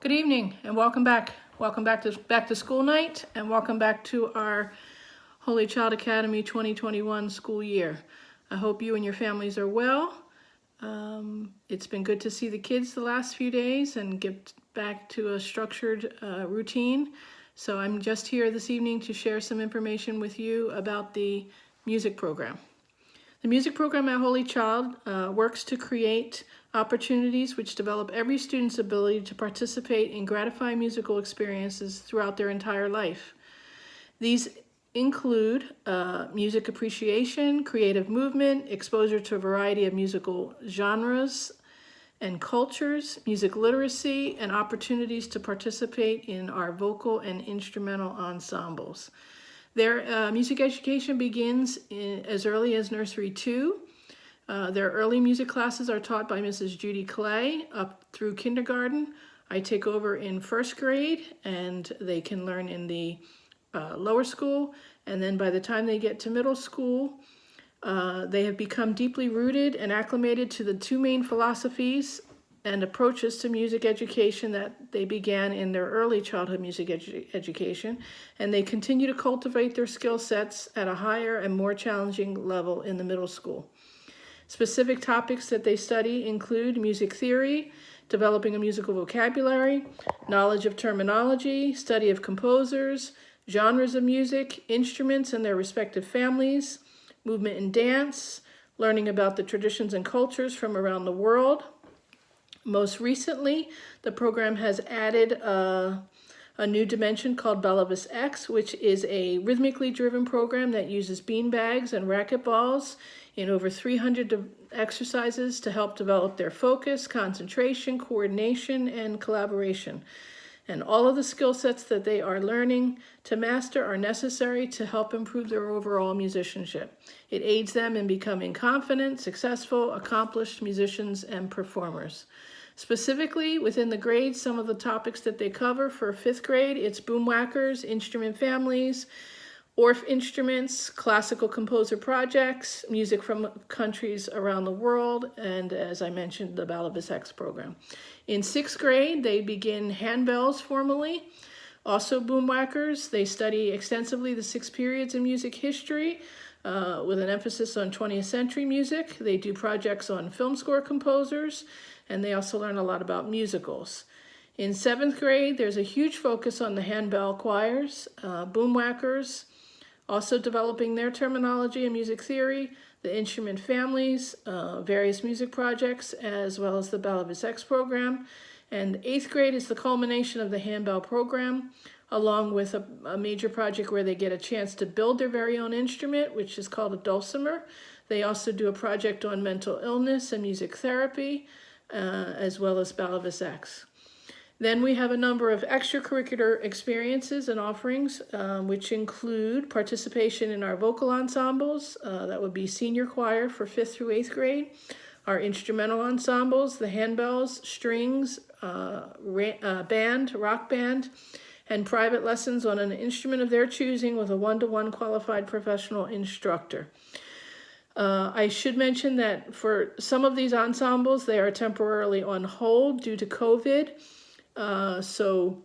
Good evening and welcome back. Welcome back to school night and welcome back to our Holy Child Academy 2021 school year. I hope you and your families are well. It's been good to see the kids the last few days and get back to a structured routine. So I'm just here this evening to share some information with you about the music program. The music program at Holy Child works to create opportunities which develop every student's ability to participate in gratifying musical experiences throughout their entire life. These include music appreciation, creative movement, exposure to a variety of musical genres and cultures, music literacy, and opportunities to participate in our vocal and instrumental ensembles. Their music education begins as early as nursery 2. Their early music classes are taught by Mrs. Judy Clay up through kindergarten. I take over in first grade and they can learn in the lower school. And then by the time they get to middle school, they have become deeply rooted and acclimated to the two main philosophies and approaches to music education that they began in their early childhood music education, and they continue to cultivate their skill sets at a higher and more challenging level in the middle school. Specific topics that they study include music theory, developing a musical vocabulary, knowledge of terminology, study of composers, genres of music, instruments and their respective families, movement and dance, learning about the traditions and cultures from around the world. Most recently, the program has added a new dimension called Balavis X, which is a rhythmically driven program that uses beanbags and racquetballs in over 300 exercises to help develop their focus, concentration, coordination, and collaboration. And all of the skill sets that they are learning to master are necessary to help improve their overall musicianship. It aids them in becoming confident, successful, accomplished musicians and performers. Specifically, within the grades, some of the topics that they cover for fifth grade, it's boomwhackers, instrument families, Orff instruments, classical composer projects, music from countries around the world, and as I mentioned, the Balavis X program. In sixth grade, they begin handbells formally. Also boomwhackers, they study extensively the 6 periods in music history with an emphasis on 20th century music. They do projects on film score composers, and they also learn a lot about musicals. In 7th grade, there's a huge focus on the handbell choirs, boomwhackers, also developing their terminology and music theory, the instrument families, various music projects, as well as the Balavis X program. And 8th grade is the culmination of the handbell program, along with a major project where they get a chance to build their very own instrument, which is called a dulcimer. They also do a project on mental illness and music therapy, as well as Balavis X. Then we have a number of extracurricular experiences and offerings, which include participation in our vocal ensembles. That would be senior choir for 5th through 8th grade, our instrumental ensembles, the handbells, strings, band, rock band, and private lessons on an instrument of their choosing with a one-to-one qualified professional instructor. I should mention that for some of these ensembles, they are temporarily on hold due to COVID. So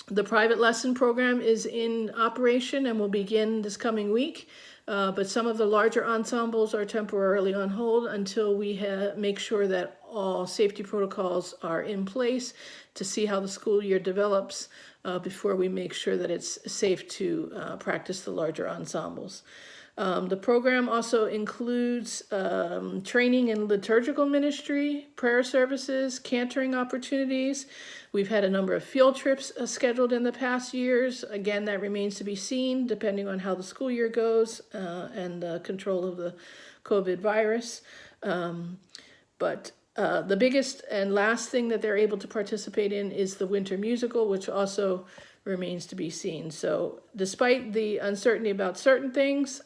the private lesson program is in operation and will begin this coming week, but some of the larger ensembles are temporarily on hold until we make sure that all safety protocols are in place to see how the school year develops before we make sure that it's safe to practice the larger ensembles. The program also includes training in liturgical ministry, prayer services, cantoring opportunities. We've had a number of field trips scheduled in the past years. Again, that remains to be seen depending on how the school year goes and the control of the COVID virus. But the biggest and last thing that they're able to participate in is the winter musical, which also remains to be seen. So despite the uncertainty about certain things,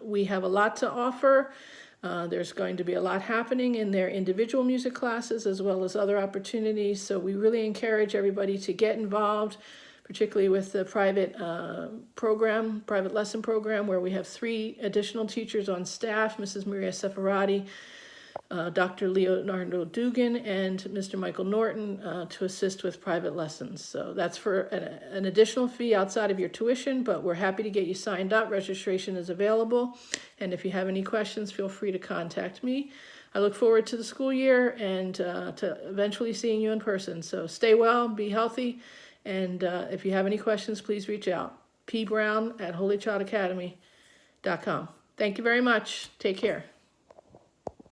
we have a lot to offer. There's going to be a lot happening in their individual music classes as well as other opportunities. So we really encourage everybody to get involved, particularly with the private lesson program, where we have 3 additional teachers on staff, Mrs. Maria Seferati, Dr. Leonardo Dugan and Mr. Michael Norton to assist with private lessons. So that's for an additional fee outside of your tuition, but we're happy to get you signed up. Registration is available. And if you have any questions, feel free to contact me. I look forward to the school year and to eventually seeing you in person. So stay well, be healthy, and if you have any questions, please reach out. pbrown@holychildacademy.com. Thank you very much. Take care.